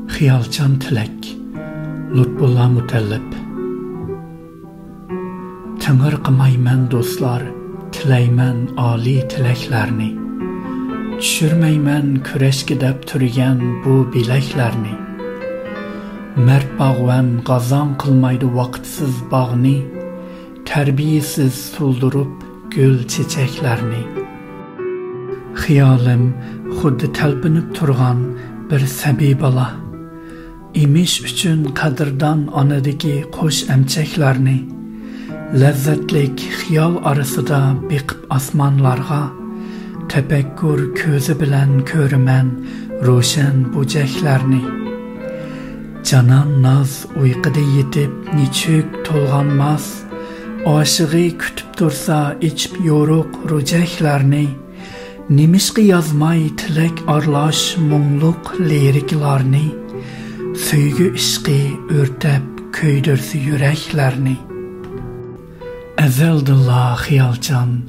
Xiyalchan tilek, Lutfullah Mutallib. Tınır qımayman dostlar, tileymen ali tileklerini. Düşürmeymen küreşki dep türgen bu bileklerini. Mert bağvan qazan qılmaydı vakitsiz bağını, terbiyesiz suldurup gül çiçeklerini. Xiyalim xuddi telpinip turgan bir sabi bala. İmiş üçün qadırdan anadaki qoş emçeklerini, lezzetlik xiyal arasıda biqip asmanlarga, tefekkür közü bilen körümen roşen buceklerini. Canan naz uykuda yetip niçük tolganmaz, aşığı kütüp dursa içip yoruk ruceklerini, nimişki yazmay tilek arlaş mungluk liriklerini, söygü işqi örtep köydürsü yüreklerini. Ezeldillah xiyalcan,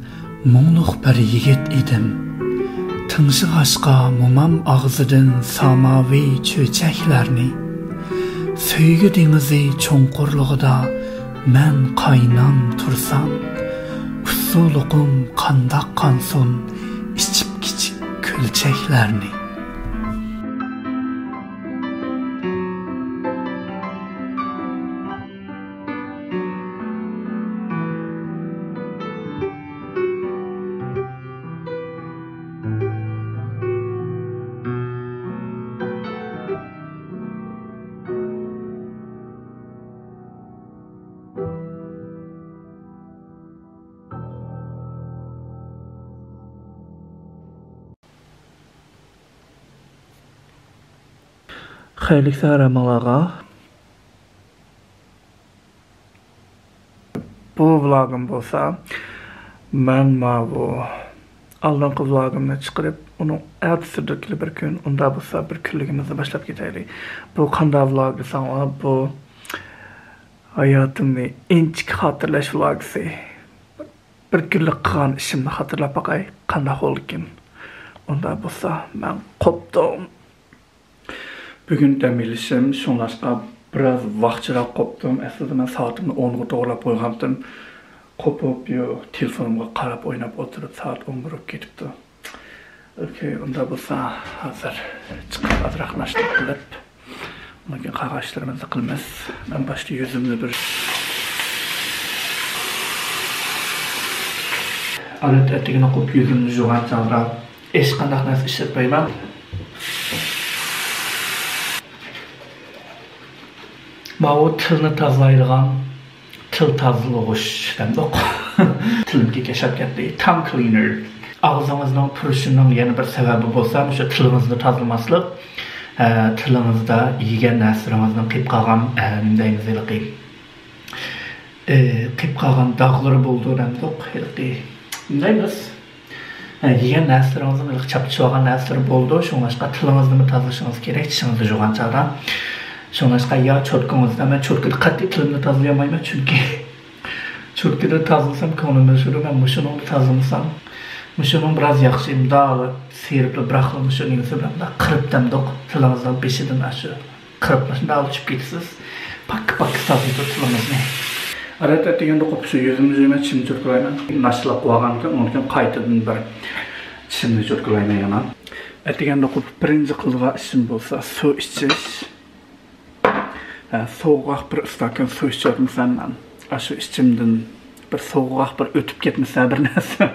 mungluk bir yigit idim. Tınşı aşka mumam ağzıdın samavi çöçeklerini. Söygü denizi çonqurluğuda men qaynan tursam, usuluqum qandaq qansun içip kiçik külçeklerini. Xeylik sərəməlağa. Bu vlogum bolsa, mən bu aldınqı vlogumni çıxırıb, onu ertesi dökülü bir gün, onda bolsa bir külligimizni başlap ketaylik. Bu qanda vlog desam, bu hayatımni inçik hatırlaş vlogisi. Bir günlük qılğan işimni hatırlap baqay, qanda oldu. Onda bolsa, mən qopdum. Bugün demilişim, şunlaşqa biraz vaxtçıra qopdum. Əslində mən saatımı 10'a doğrulap qoyğamdım. Qopup, telefonumga qarab oynab oturup saat 10 vurup ketipdi. Okey, onda bolsa hazır çıxıb azraqlaşdıq qilib. Ondan keyin qag'ashlarimizni qilamiz. Men başta yüzümni bir alat etigini qo'yib yüzümni jug'an chog'da hech qanday narsa ishlatmayman. Mağu tılını tazlayırğan, tıl tazılığış demdik. Tılımki keşap getdi, tongue cleaner. Ağzımızın turuşunun yeni bir sebebi bolsa, şu tılımızını tazlamaslık, tılımızda yiyen nəsrimizin qıyıb qalğan, nimdəyimiz eləqi, qıyıb qalğan dağları buldu demdik, nimdəyimiz? Yiyen nəsrimizin çapçıvagan nəsri buldu, şunlaşqa tılımızını tazlaşınız gerek, çişinizi juğan çağıran. Şunlaşqa ya çotkumuzda, ben çotkada qat'i tılımını tazlayamayım çünkü çotkada tazlasam konumu şuru, ben muşunu tazlamasam muşunun biraz yaxşıyım, dağlı, seripli, bıraklı muşunu inisi bilen da qırıp demdik, tılımızdan beşidin aşı qırıp da alıp geçsiz pak tazlaydı tılımızını. Arat ettiğinde qopsu yüzümüzüme çimni çotkulayman, naşılaq qoğanken, onken qaytadın bir çimni çotkulayman yana. Ettiğinde qopup birinci qılğa işim bolsa, su içiş. Soğuq bir ıstakan su içiyordum senden. Aşı içimden bir soğuq bir ötüp gitmişse bir nəsə.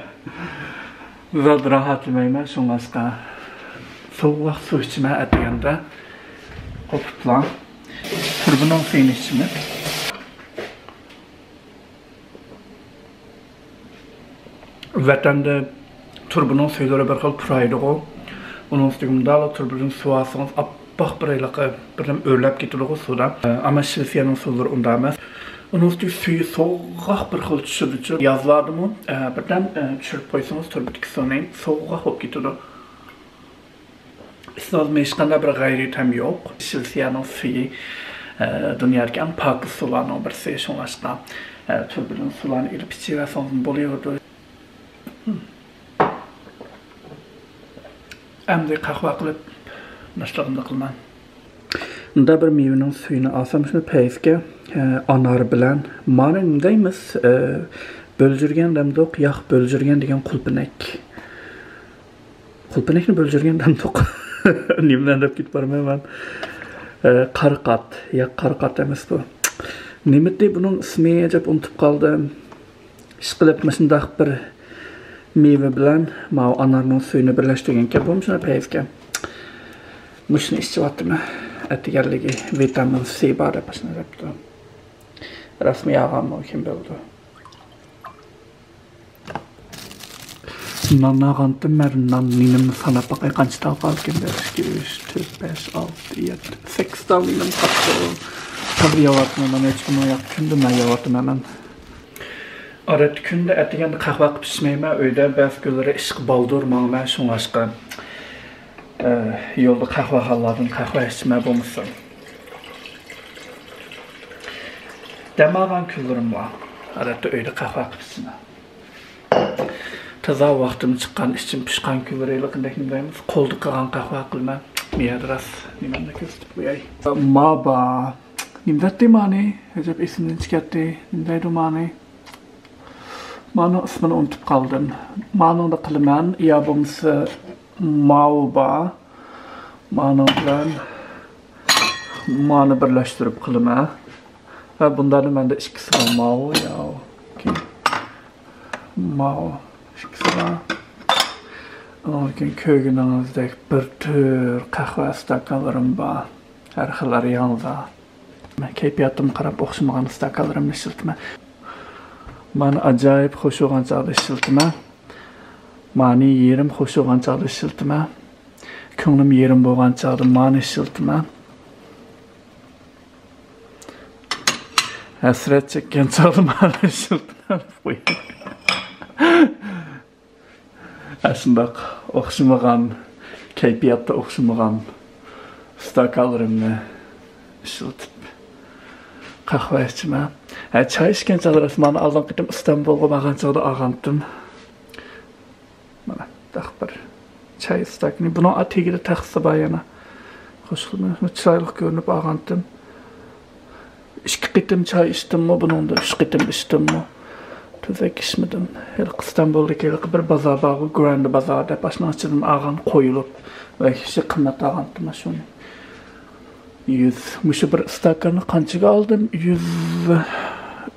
Zad rahatlamayma, şunlaşqa soğuq su içime etdigəndə qoputlan. Turbunun suyunu içimi. Vətəndə turbunun suyları bir xil puraydı o. Onun üstündə turbunun su asınız bak burayla birden örlep getirdik o suda. Ama Şilsiyanın suları onda emas. Onun üstü suyu soğuk bir xil düşürdü. Yazlardı mı? Birden düşürüp koysanız turbitik sonayın soğuk olup getirdi. İsnaz meşkanda bir gayretem yok. Şilsiyanın suyu dünyarken paklı sularının bir seçonlaşqa turbulun sularını ilip içiversanız buluyordu. Əmdi qahva qılıb başlığımda qılman. Bunda bir meyvenin suyunu alsam şunu peyizge anar bilen mani nindaymiz bölcürgen demdoq yağ bölcürgen degen kulpinek. Kulpinekni bölcürgen demdoq nimden dep git barmay ben qarqat ya qarqat emas bu. Nimeti bunun ismi acaba unutup kaldım. İşqilib mısındaq bir meyve bilen mav anarның suyunu birleştirgen ki bu şuna peyizge. Müşni işçivatımı etigerligi vitamin C var yapasını yaptı. Rasmi yağan mı kim bildi. Nanna qantım mərundan ninim sana bakay qançı dal qalıb kim bilir. 2, 3, 4, 5, 6, 7, 8 dal ninim qatdı. Tabi yavatım hemen hiç bunu yakındım ben yavatım hemen. Arat günde etigen qahva pişmeyme öyde bəzi gülləri işq baldırmağım ben şun aşkı. Yolda qahva halladın, qahva içmə bulmuşsun. Demağan küllerim var. Arada öyle qahva pişmə. Taza vaxtım çıqqan, içim pişqan külleri ilqindəkin deyimiz. Qoldu qıған qahva qılma. Miyadras, nimanda göstərib buyay. Maba. Nimdətti mani? Həcəb isimdən çıxətdi. Nimdəydi mani? Mani ismini unutup qaldım. Mani da qılman. İyabımsı Mauba. Mani bilan mani birləşdirib qılma. Və bunların məndə ikisi var. Mau ya. Mau. İkisi var. Lakin köygününüzdək bir tür qahva stakanlarım var. Hər xilləri yanında. Keyfiyyatım qarab oxşamağan stakanlarımı işiltmə. Mani acayip xoş olğan çağda işiltmə. Mani yerim xoş olğan çağda işiltmə. Könglim yerim bolğan çağda mani işiltmə. Həsrət çəkən çağda mani işiltmə. Aslında oxşamağan, keyfiyyatda oxşamağan stakanlarımı işiltib qahva içmə. Çay içkən çağda mani aldan qitim İstanbul'a bağan çağda ağandım. Mana daq bir çay stakını. Bunu ategide taxsa bayana. Xoşluğum çaylıq görünüp ağandım. 2 qitim çay içdim mi? Bunun da 3 qitim içdim mi? Tüzek içmedim. Her İstanbul'daki bir bazar bağı, Grand Bazar'da başına açıdım ağan koyulup ve kişi qimmat ağandım şunu. 100. Muşu bir stakanı qanchaga aldım?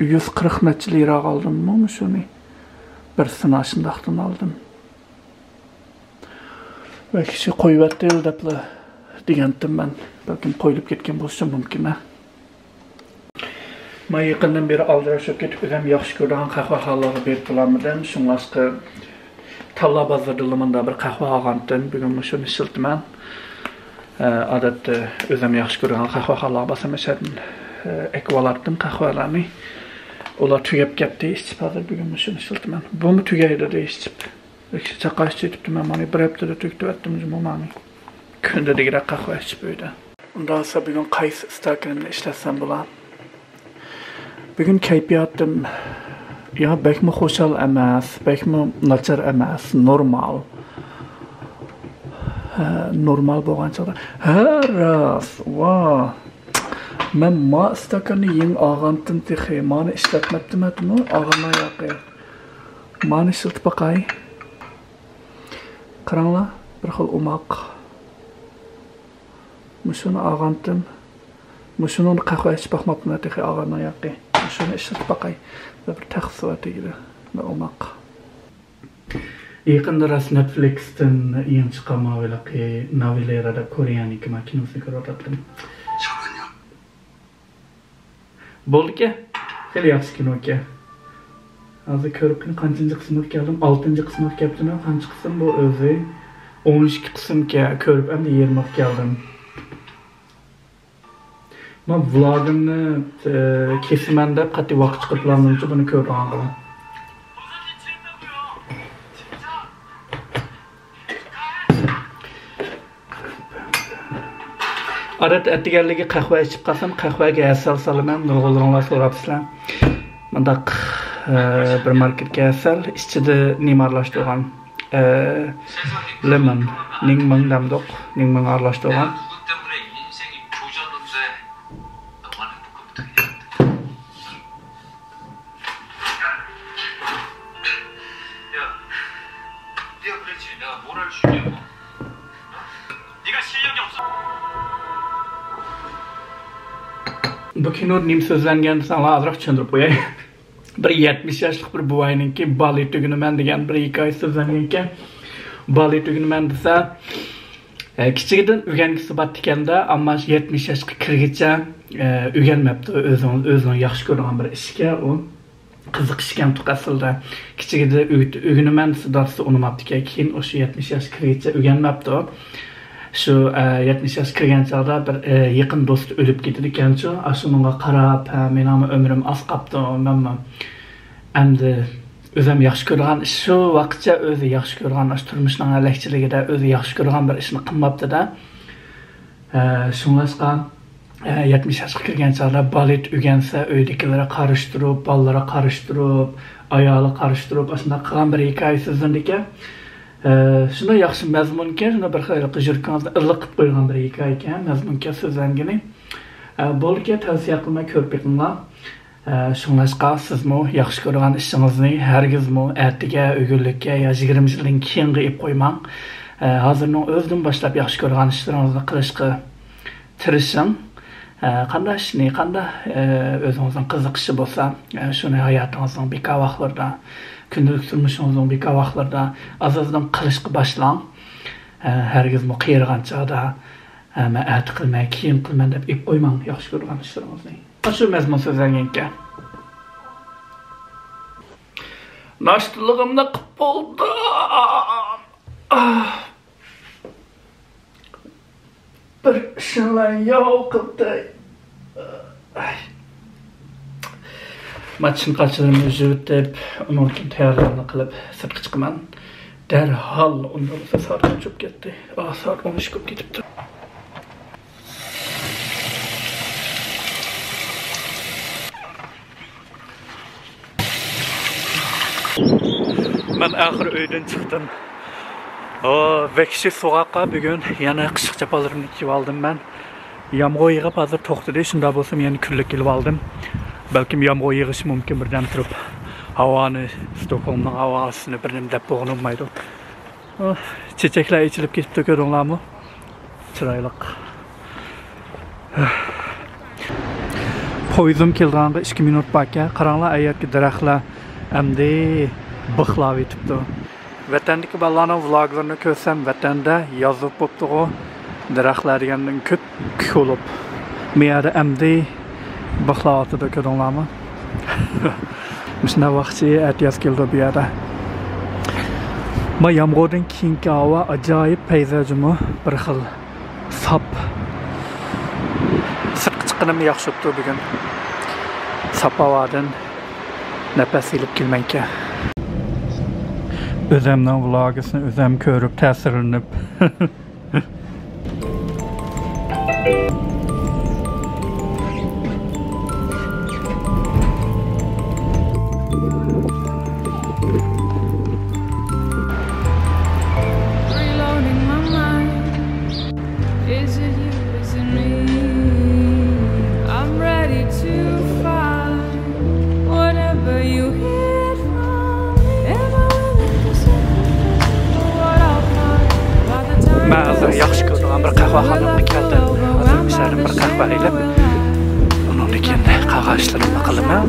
140 neçə lira aldım mı şunu? Bir sınaşındaqdan aldım. Ve kişi koyuvat değil depli degandim ben. Belki koyulup ketken bolsa mümkün ha. Ben yakından beri aldırışıp ketip özüm yaxşı görən qahva halları berib bulamıdım. Şunlaşqı Talla bazardılımında bir qahva ağandım. Bugün şunu işiltmən. Adatda özüm yaxşı görən qahva halları basam eşədim. Ekvalardım qahvalarını. Olar tügəb getdi, içib hazır bugün şunu işiltmən. Bu mu tügəydi də içib. İkisi çaqaşçı etibdim mən mani. Bir həftədə tüktü etdim bu mani. Gündə digərək qahva içib öyle. Ondan sonra bugün qaysı stakanını işləsəm bular. Bugün keyfiyyatım ya bəkmi xoşal emas, bəkmi naçar emas, normal. Normal bolğan çağda. Hər ras, va. Mən ma stakanı yeni ağandım texi, mani işlətmətdim etmi, ağana yaqı. Mani işlətib baqay. Qarangla, bir xil umaq. Muşunu ağandım. Muşunun qahva içib baxmapdım texi ağana yaqı. Şunu işlet bakay. Bir taxsı var deyildi. Ve omaq. Yakında rast Netflix'ten yeni çıkan mavilaki navilerada Koreyaniki makinesini görürdüm. 잠깐만요. Boldu ki? Heli yaxşı kino ki. Azı körüpün kancıncı kısmı geldim. 6. kısmı geldim. Kancı kısım bu özü. 12 kısım ki körüp hem de 20 geldim. Ben vlogımı kesimende qatı vaqt çıxıb planlayınca bunu görürəm ağlam. Arada etigerligi qahva içib qalsam, qahvaga asal salaman, nurg'ullarlar so'rabsizlar. Mundaq bir marketga asal, ichida nemarlashtirgan lemon, 닝멍 담독, 닝멍 aralashtirgan. Bu kino nim sözlengen sana azroq tushuntirib qo'yay. Bir 70 yoshlik bir buvayninki bali tuguniman degan bir hikoya sözlengan ekan. Bali tuguniman desa, kichigidan o'rgangisi bor ekanda, ammo 70 yoshga kirguncha o'rganmabdi o'zini yaxshi ko'rgan bir ishga, u qiziqishgan tuqasilda. Kichigida o'rganaman desa, darsi unumabdi ekan, keyin o'sha 70 yoshga kirguncha o'rganmabdi. Şu 70 yaş kirgan chog'da bir yaqin do'sti o'lib ketdi ekanchi, shunga qarab, mening umrim oz qoldi, menman endi o'zim yaxshi ko'rgan shu vaqtcha o'zi yaxshi ko'rgan turmushning alakchiligida o'zi yaxshi ko'rgan bir ishni qilmabdi-da. Shunga 70 yoshga kirgan chog'da balet o'rgansa, uydagilarga qarashtirib, bolalarga qarashtirib, ayoli qarashtirib, shunday qilgan bir hikoya so'zlandi ekan. Şuna yaxshi mazmunga, shuna bir xil qijirkanzni illiq qilib qo'ygan bir hikoya ekan, mazmunga so'zlangani. Bo'lga tavsiya qilmay ko'rib beqinglar. Shunlashqa sizmi yaxshi ko'rgan ishingizni hargizmi ertaga, o'g'illikka yo 20 yildan keyinga ib qo'ymang. Hozirning o'zidan boshlab yaxshi ko'rgan ishlaringizni qilishga tirishing. Qanday ishni, qanday o'zingizning qiziqishi bo'lsa, shuni hayotingizning bekor vaqtlarida, kundalik turmushingizning bekor vaqtlarida azizdan qilishga boshlang. Hargizmi qiyirgan chog'da men ati qilmay, keyin qilman deb ib qo'ymang yaxshi ko'rgan ishlaringizni. Shu mazmun so'zlangan ekan. Nashtaligimni qilib bo'ldim. Bir ishlar yo'qdi. Maçın qaçlarımı üzütüb, onun için tayyorlarını qilib sirtqa chiqaman. Darhol undan soat o'chib ketdi. Soat 13 bo'lib ketibdi. Men axir uydan chiqdim. Vekşi soğaqqa bugün yana qışıq çapalarımni kiyib aldım ben. Yağmur yağıb hazır to'xtadi, shunda bo'lsam yana kunlik kelib aldım. Balkim yağmur yağışı mumkin birden turib havoni, Stockholmning havosini birnim deb bo'lg'in olmaydi. Chechaklar ichilib ketibdi, ko'ringlarmi? Chiroyli. Poyizim kelganiga 2 minut baka, qaranglar, ayetki daraxtlar endi bixlab etibdi. Vatandagi balalarning vloglarini ko'rsam, vatanda yozib bo'pti-ku, daraxtlar degandan ko'p ko'lib. Meyada endi bixlavatida ko'ringlarmi? Shuna vaqtchi atiyaz keldi bu yerda. Ma yomg'irdan keyingi havo ajoyib peyzajmi, bir xil sap. Sirtqa chiqqanim yaxshi o'tdi bugun. Sap havodan nafas ilib kelmanka. Özümden vlogisini özüm körüp, təsirlenib. Yaxshi ko'rgan bir qahvaxonaga keldim. Hozir misharim bir qahva ilib, undan keyin qahva ishlarimni qilaman.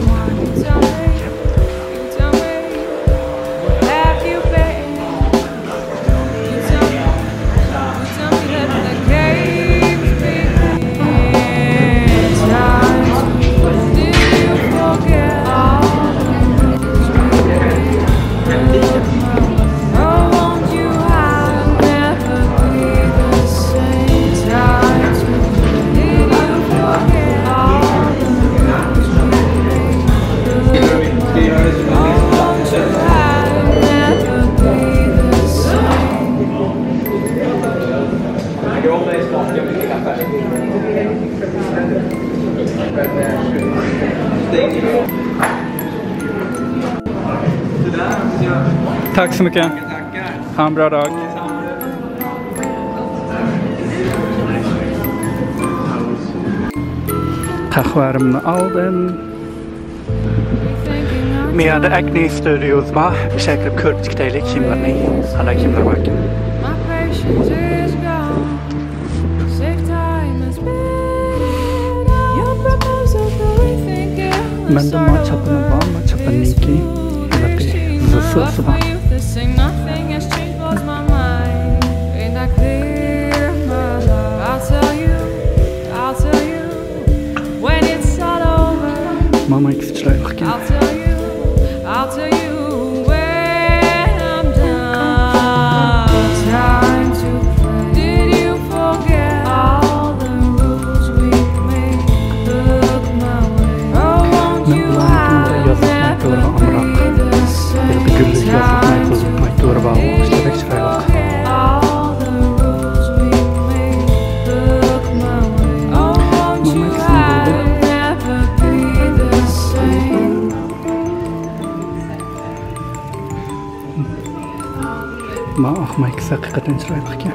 Tack så mycket. Ha en bra dag. Kahverimni aldım. Miyada Acne Studios var. Bir şey kırıp körüp çıktayla kimlerine. Hala kimler var ki? Ben de maçapını var. Maçapının iki. Zısı var. Mama ikisi çıraylık ki. Ma ahma ikisi hakikaten çıraylık ki.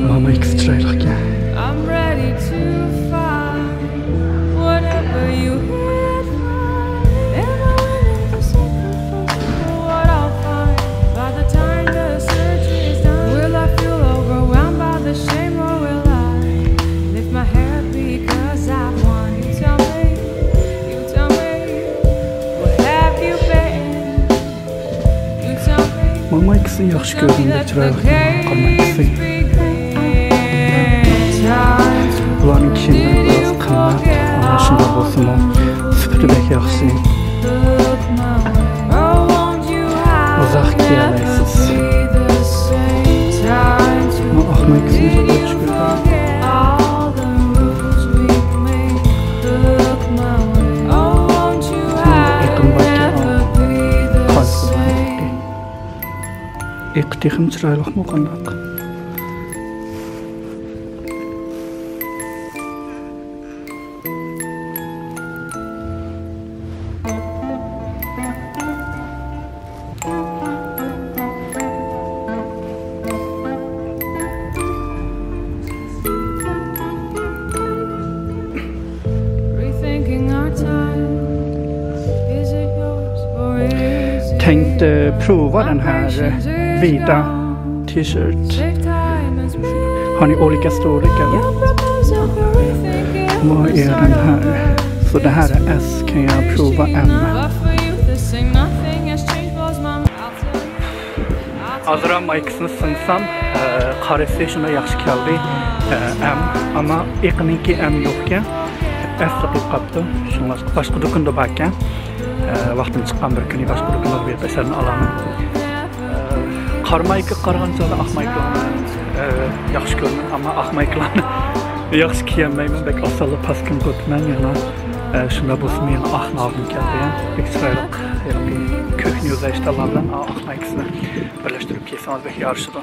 Mama ikisi çıraylık ki. Mama ikisi yaxşı göründü, çıraylık qalma ikisi. Buların kişinin biraz qıymat, ama şunda olsun o süpürü bək yaxşı. Uzaq kiyalaysız. Ama axma ikisini yaxşı göründü. İqtixim çıraylık mı qandaq? Tänkte prova den här vita t-shirt. Har ni olika storlek eller? Vad är den här? Så det här är S, kan jag prova M? Azra Mike'sini sınsam, qarasi şuna yaxshi keldi. M, ama iqninki M yo'qkan. S qilib qapti. Shunga boshqa do'konda bor ekan. Vaqtim chiqqan bir kuni boshqa do'konda bu esarini olaman. Qarmayga qaragancha ahmaylarni yaxshi ko'raman, ammo ahmaylarni yaxshi kiyolmayman. Bek osonli paskin qo'tman yana. Shunda bo'lsa men ahni oldim keldi ham. Bek chiroyli ko'hna yozishlar bilan ahmaykisini birlashtirib kiysangiz bek yarashadi.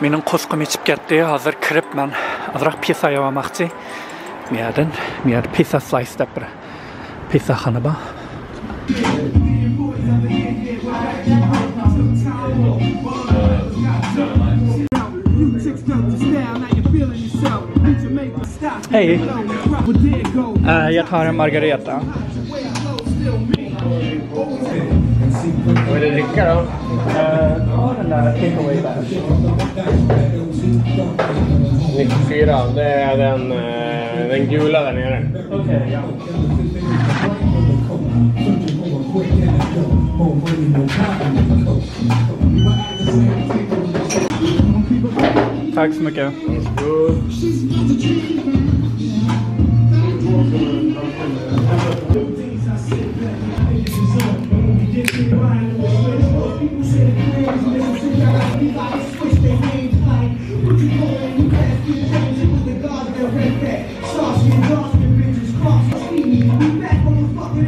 Mening qo'sqim yechib ketdi. Hozir kirib men azroq pizza yemoqchi. Miyada pizza slice deb bir pizza xona bor. Hej, jag tar en margarita. Vad är det dricka då? Ja, den där takeaway där. 94, det är den gula där nere. Okej, ja. Tack så mycket. Gong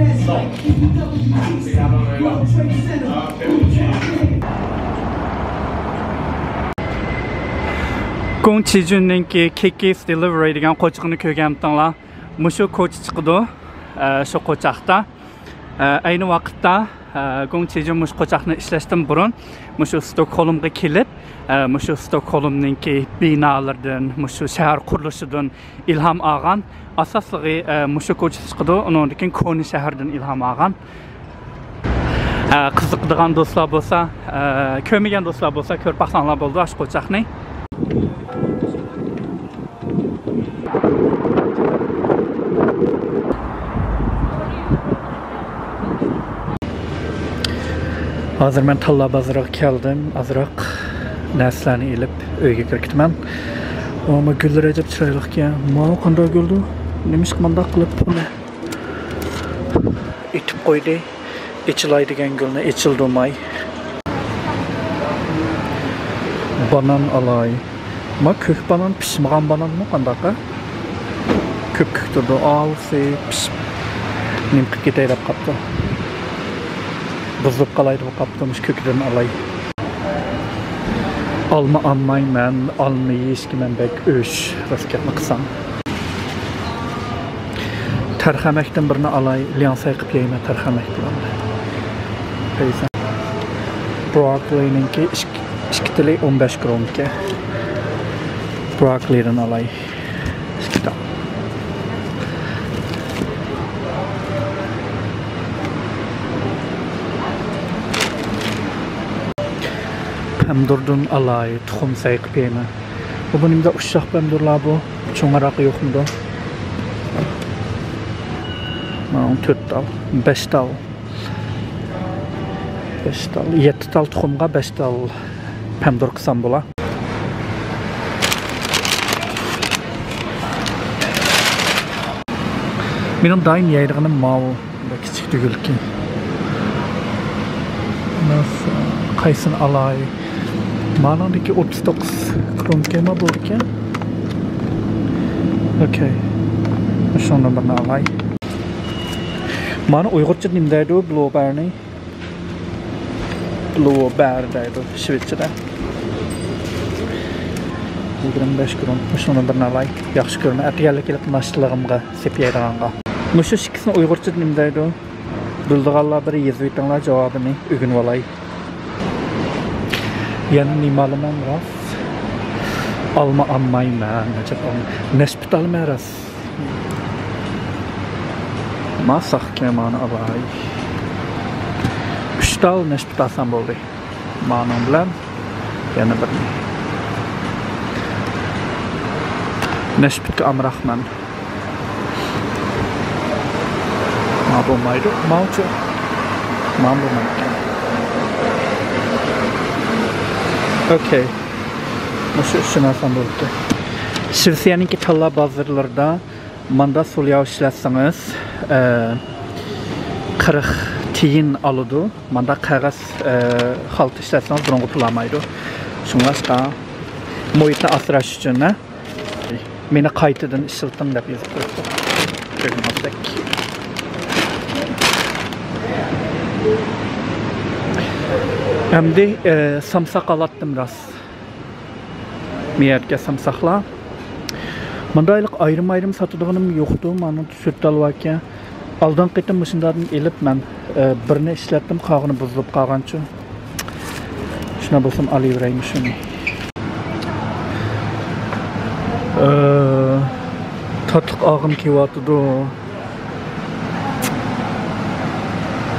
Chijunninki Kikis Delivery degan qo'chiqni ko'rganmidinglar. Mushu qo'chi chiqdi. Shu qo'chaqda ayni vaqtda Gong Chijun mush qo'chaqni ishlashdan burun mushu Stockholmga kelib, mushu Stockholmninki binolardan, mushu shahar qurilishidan ilhom olgan. Asoslig'i mushu qo'chi chiqdi, undan keyin Koni shahardan ilhom olgan. Qiziqadigan do'stlar bo'lsa, ko'rmagan do'stlar bo'lsa, ko'rib baqsanglar bo'ldi shu qo'chaqni. Hazır ben Talla bazırak geldim. Azırak neslerini elip öyge kirkitmem. Ama güller acaba çıraylık ya. Mağı kanda güldü. Neymiş kımanda kılıp bunu itip koydu. İçilay degen gülüne içildi may. Banan alay. Ma kök banan pişmağan banan mı kandaka? Kök durdu. Al şey pişm. Nimkik gideyip kaptı. Buzlup qalaydı bu kaptırmış köküden alay. Alma almay mən, almayı eski mən bək öş rəskətini qısan. Tərxəməkdən birini alay, liyansay qıb yeyimə tərxəmək birini. Peysən. Broccoli'ninki 2 tili 15 kronki. Broccoli'den alay. 2 tali. Pemdurdan alay, tuxum sayqı peymi. Bu bunimdə uşaq pemdurlar bu. Çoğaraqı yok mu da? 4 tal, 5 tal. 5 tal, 7 tal tuxumğa 5 tal pemdur qısan bula. Benim daim yayırğının mağı kiçik dügül ki. Nasıl? Kaysın alay. Manandaki 39 kronke mi bu ki? Okey. Şundan bana alay. Mana Uygurca nimdeydi o Blåbärni? Blåbärdeydi Şvetsede. 25 kron. Şundan bana alay. Yaxşı görme. Ertigerlik elip naşılığımga sepiyaydıganға. Muşu şikisini Uygurca nimdeydi o? Bildiğallar biri yezuitanlar cevabını ügün valay. Yani nimalımam ras. Alma almayman. Nespit alma ras. Masak kemanı alay. 3 tal nespit alsam oldu. Manam bilen. Yana birini. Nespitki amrahman. Ma bulmaydı. Mağçı. Ma bulmaydı. Okey. Nasıl şunarsan buldu. Şivsiyaninki talla bazırlarda manda sulyav işletsanız 40 tiyin alıdı. Manda kağız haltı işletseniz burungu pulamaydı. Şunlaşka muhitni asraş için meni qaytadan işiltin deb yazıp qo'yibdi. Ko'rmasak. Endi samsaq alatdım ras. Miyerga samsaqlar. Mındaylık ayrım satıdığım yoktu. Mana süt alvaken aldan qaytam müşündardan elip men birini işletdim, qağını buzulup qağançı. Şuna bolsam alıverayım şunu. Tatıq ağım kewatıdı.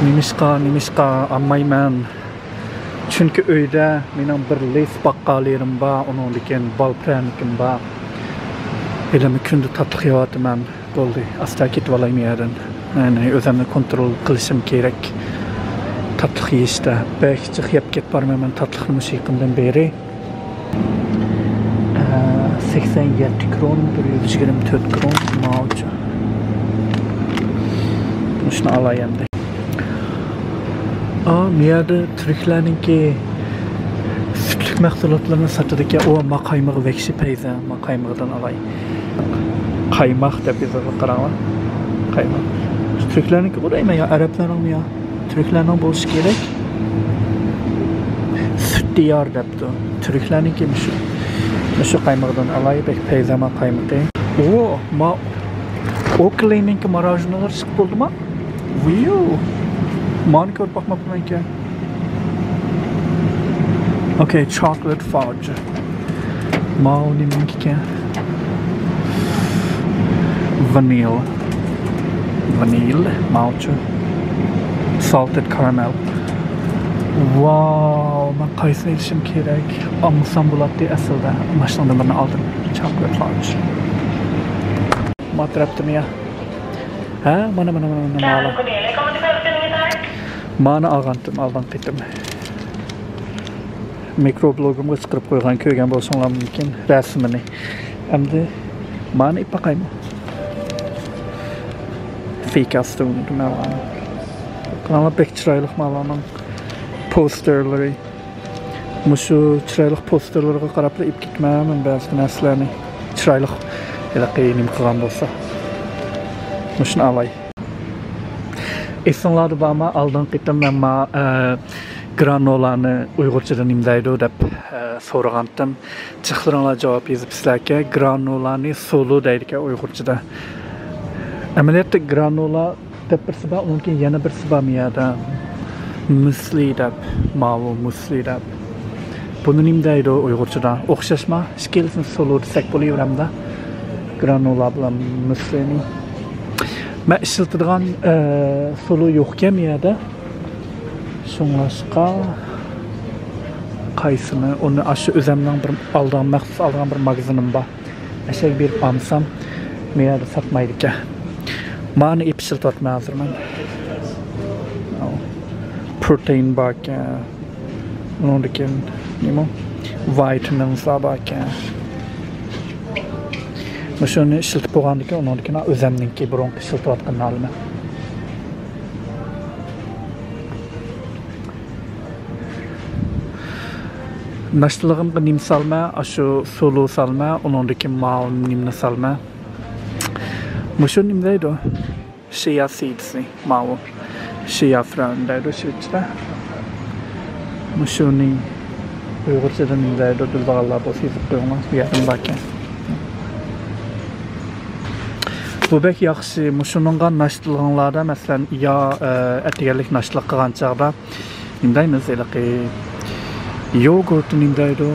Nimişqa ammayman. Çünkü öydə mənim bir les baqqalerim var, onun diken bal pranikim var. Elə mükündü tatıq kewadı mən boldu. Asta ketib alayım yerdən. Yani özümni kontrol qilishim kerak. Tatıq yeyishdə. Bəlkə yeb ketib barmayman tatlıqni musiqimdan beri. 87 kron, 124 kron mağaca. Şunu alayım da. Miyada Türklerninki sütlük mahsulotlarını satıdıkken o maqaymağı vekşi peyza, maqaymağdan alay. Qaymaq da biz onu qarama. Qaymaq. Türklarınki bu değil mi ya? Arapların mı ya? Türklerinin buluş gerek. Süt diyar depti. Türklarınki mi şu? Şu kaymağdan alayı bek peyzama kaymağı. Oo, Oakley'ninki marajnalar çıkıp oldu mu? Viyo. Mani kör bakmak belki. Okay, chocolate fudge. Mau'ninki vanilla. Mau'chu. Salted caramel. Wow, ben kaysını ilişim gerek. Anlasam bulat diye asılda. Başlandım bana aldım. Chocolate fudge. Matraptım ya. Ha, mana. Mana aldan ketdim. Mikroblogumga chiqarib qo'ygan ko'rgan bo'lsanglar mumkin rasmini. Endi mana ip bakayım. Fake astım malan. Kanala pek chiroyli malanning posterlari. Mushu chiroyli posterlarga qarab ip ketmayman ba'zi narsalarni. Chiroyli ila qiyinim qilgan bo'lsa. Mushuni alay. Esonlarda bormi aldan ketdim men granolani Uyg'urchadan nimdaydi deb so'ragandim. Chiqlaringlar javob yozib sizlarga granolani solo deydi Uyg'urchada. Amaliyotda granola deb birsi bor, undan keyin yana birsi bor miyada. Musli deb, ma'lum musli deb. Buni nimdaydi Uyg'urchada? O'xshashmi? Ikkalasini solo desak bo'laveramda. Granola bilan muslini. Men ishlatadigan solo yo'q-ku miyada. Şunlaşqa qaysını onu aşı özümdən bir aldığım məxsus aldığım bir magazinim var. Əşək bir alsam meyada satmaydı ki. Mani ipsil tutma hazır mən. Protein bak. Onundakin nimo vitamins bak. Məşunu işiltib qoğandı ki, onundakin özümdənki biron işiltib atqan alma. Naştılığımda nim salma, aşu solo salma, onundaki mal nimne salma. Muşu nimdeydi o? Shea seeds'i, mal. Shea fröndeydi o şüçte. Muşu nim. Uygurca'da nimdeydi o? Dur bağlar bu sizip koyulmaz. Bir yardım bakın. Bu bek yaxşı. Muşunungan naştılığınlarda, mesela ya etigerlik naştılıq qılan çağda nimdeyimiz elə ki Yogurtun imdaydı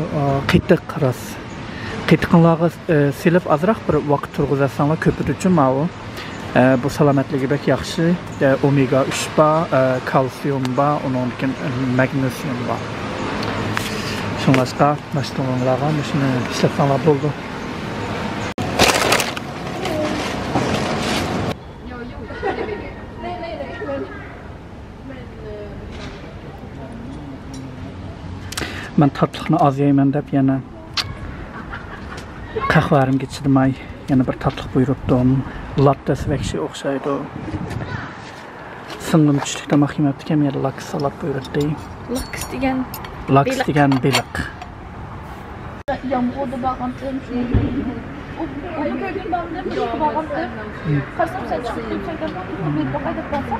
qitiq ras. Qitiqinlarga silib azraq bir vaqt turg'izasanglar ko'pit uchun ma'lum. Bu salomatligiga bek yaxshi. Omega 3 bor, kalsiyum bor, undan magnesium bor. Shunga mashg'ulonlarga shuni ishlatsanlar bo'ldi. Ben tatlıqni az yeyman deb yana qahvarim geçirmay yana bir tatlıq buyurupdum. Lattes vəkşi oxşaydı. Singlim tushlik tamoq yemabdi kam yana laks salat buyurdi. Laks degan beliq. Yağmurda bağlantım şunu. Onu gördüm ben de bağlantım. Kaçtım sen çıktın çektim. Bir bakaydık baksam.